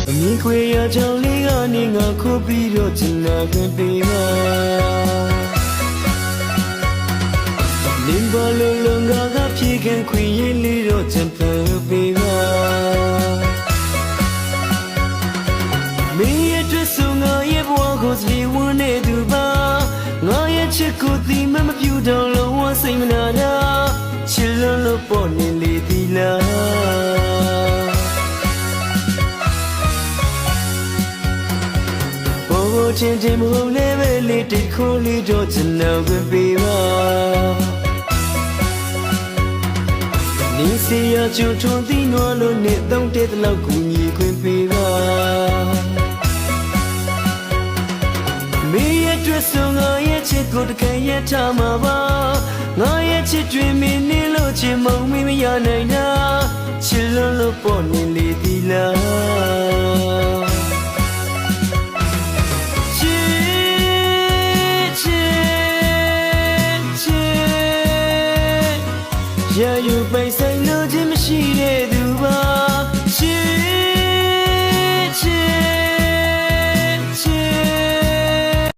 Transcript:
မြင်ခွေရကြောင်လေးကနေငါခုပြီးတော့ချင်နာခွင့်ပေးပါလင်းပါလုံးလုံးငါကဖြေခံခွင့်ရလေးတော့ချင်ဖန်ပေးပါမင်းရဲ့တွေ့ဆုံငါရဲ့ဘဝကိုစီဝန်းနေသူပါငါရဲ့ချစ်ကိုဒီမမပြူတော့လုံးဝစိတ်မနာတာချစ်လို့ပေါ်နေလေဒီလားချင်းချင်းမဟုတ်လေပဲလေတိတ်ခိုးလေးတော့ချင်တော့ခွင့်ပေးပါနေစီရချွန်ထွန်သီးနွားလို့နဲ့သုံးတဲ့လောက်ကူညီခွင့်ပေးပါမေးရတွေ့ဆုံငါရဲ့ချစ်ကိုတခဲရထားမှာပါငါရဲ့ချစ်တွင်မင်းနေလို့ချင်မုံမရနိုင်တာချစ်လို့ပေါ်နေလေဒီလားရယူပိတ်ဆိုင်လို့ခြင်းမရှိတဲ့